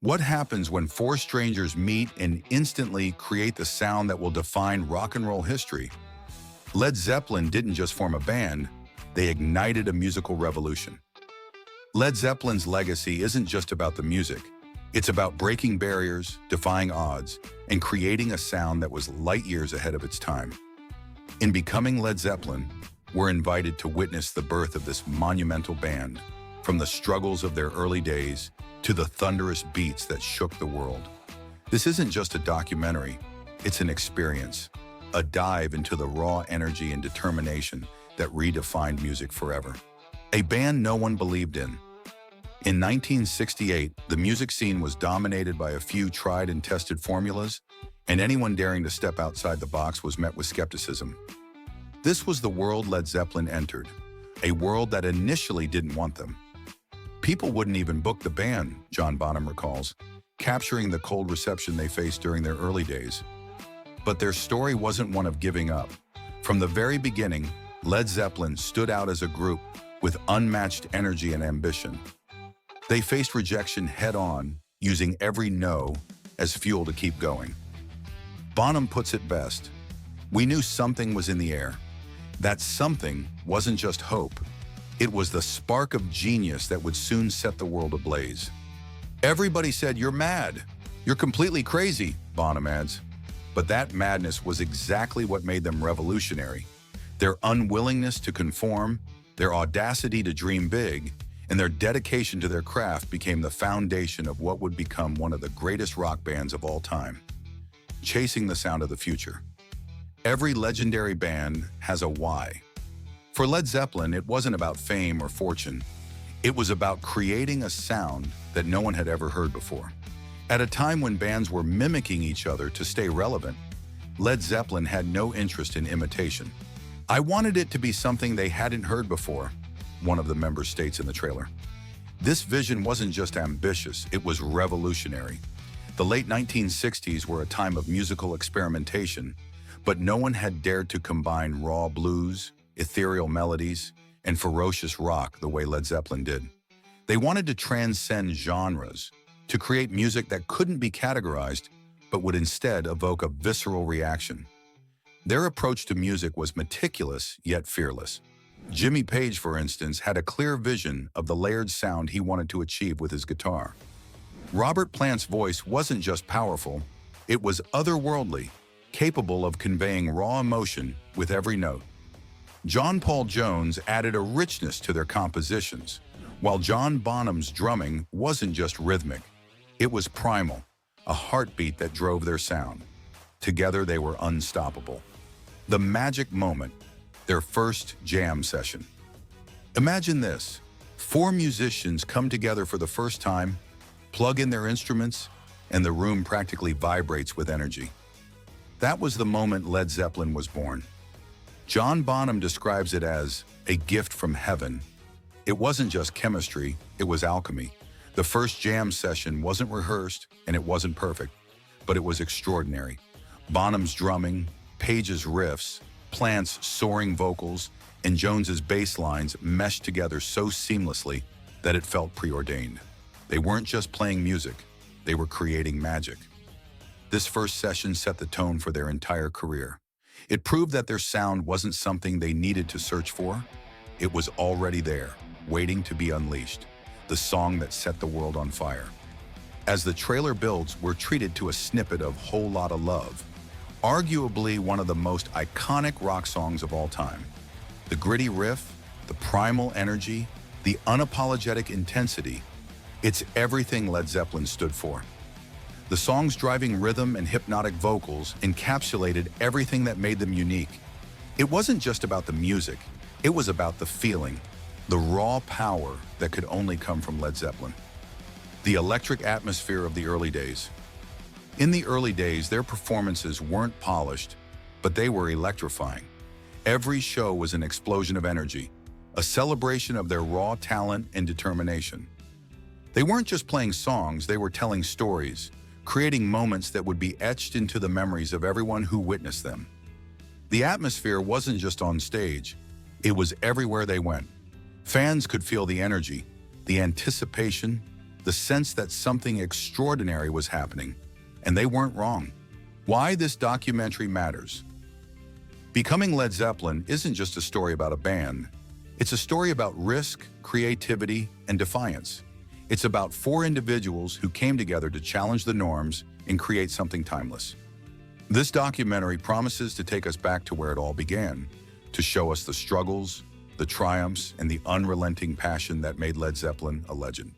What happens when four strangers meet and instantly create the sound that will define rock and roll history? Led Zeppelin didn't just form a band, they ignited a musical revolution. Led Zeppelin's legacy isn't just about the music. It's about breaking barriers, defying odds, and creating a sound that was light years ahead of its time. In becoming Led Zeppelin, we're invited to witness the birth of this monumental band, from the struggles of their early days to the thunderous beats that shook the world. This isn't just a documentary, it's an experience, a dive into the raw energy and determination that redefined music forever. A band no one believed in. In 1968, the music scene was dominated by a few tried and tested formulas, and anyone daring to step outside the box was met with skepticism. This was the world Led Zeppelin entered, a world that initially didn't want them. People wouldn't even book the band, John Bonham recalls, capturing the cold reception they faced during their early days. But their story wasn't one of giving up. From the very beginning, Led Zeppelin stood out as a group with unmatched energy and ambition. They faced rejection head-on, using every no as fuel to keep going. Bonham puts it best: "We knew something was in the air. That something wasn't just hope. It was the spark of genius that would soon set the world ablaze." "Everybody said, 'You're mad. You're completely crazy,'" Bonham adds. But that madness was exactly what made them revolutionary. Their unwillingness to conform, their audacity to dream big, and their dedication to their craft became the foundation of what would become one of the greatest rock bands of all time. Chasing the sound of the future. Every legendary band has a why. For Led Zeppelin, it wasn't about fame or fortune. It was about creating a sound that no one had ever heard before. At a time when bands were mimicking each other to stay relevant, Led Zeppelin had no interest in imitation. "I wanted it to be something they hadn't heard before," one of the members states in the trailer. This vision wasn't just ambitious, it was revolutionary. The late 1960s were a time of musical experimentation, but no one had dared to combine raw blues, ethereal melodies, and ferocious rock the way Led Zeppelin did. They wanted to transcend genres, to create music that couldn't be categorized, but would instead evoke a visceral reaction. Their approach to music was meticulous yet fearless. JimmyPage, for instance, had a clear vision of the layered sound he wanted to achieve with his guitar. RobertPlant's voice wasn't just powerful, it was otherworldly, capable of conveying raw emotion with every note. JohnPaulJones added a richness to their compositions, while John Bonham's drumming wasn't just rhythmic, it was primal, a heartbeat that drove their sound. Together they were unstoppable. The magic moment, their first jam session. Imagine this: 4 musicians come together for the first time, plug in their instruments, and the room practically vibrates with energy. That was the moment Led Zeppelin was born. John Bonham describes it as a gift from heaven. It wasn't just chemistry, it was alchemy. The first jam session wasn't rehearsed and it wasn't perfect, but it was extraordinary. Bonham's drumming, Page's riffs, Plant's soaring vocals, and Jones's bass lines meshed together so seamlessly that it felt preordained. They weren't just playing music, they were creating magic. This first session set the tone for their entire career. It proved that their sound wasn't something they needed to search for. It was already there, waiting to be unleashed, the song that set the world on fire. As the trailer builds, we're treated to a snippet of "Whole Lotta Love," arguably one of the most iconic rock songs of all time. The gritty riff, the primal energy, the unapologetic intensity, it's everything Led Zeppelin stood for. The song's driving rhythm and hypnotic vocals encapsulated everything that made them unique. It wasn't just about the music, it was about the feeling, the raw power that could only come from Led Zeppelin. The electric atmosphere of the early days. In the early days, their performances weren't polished, but they were electrifying. Every show was an explosion of energy, a celebration of their raw talent and determination. They weren't just playing songs, they were telling stories, creating moments that would be etched into the memories of everyone who witnessed them. The atmosphere wasn't just on stage, it was everywhere they went. Fans could feel the energy, the anticipation, the sense that something extraordinary was happening, and they weren't wrong. Why this documentary matters. Becoming Led Zeppelin isn't just a story about a band. It's a story about risk, creativity, and defiance. It's about four individuals who came together to challenge the norms and create something timeless. This documentary promises to take us back to where it all began, to show us the struggles, the triumphs, and the unrelenting passion that made Led Zeppelin a legend.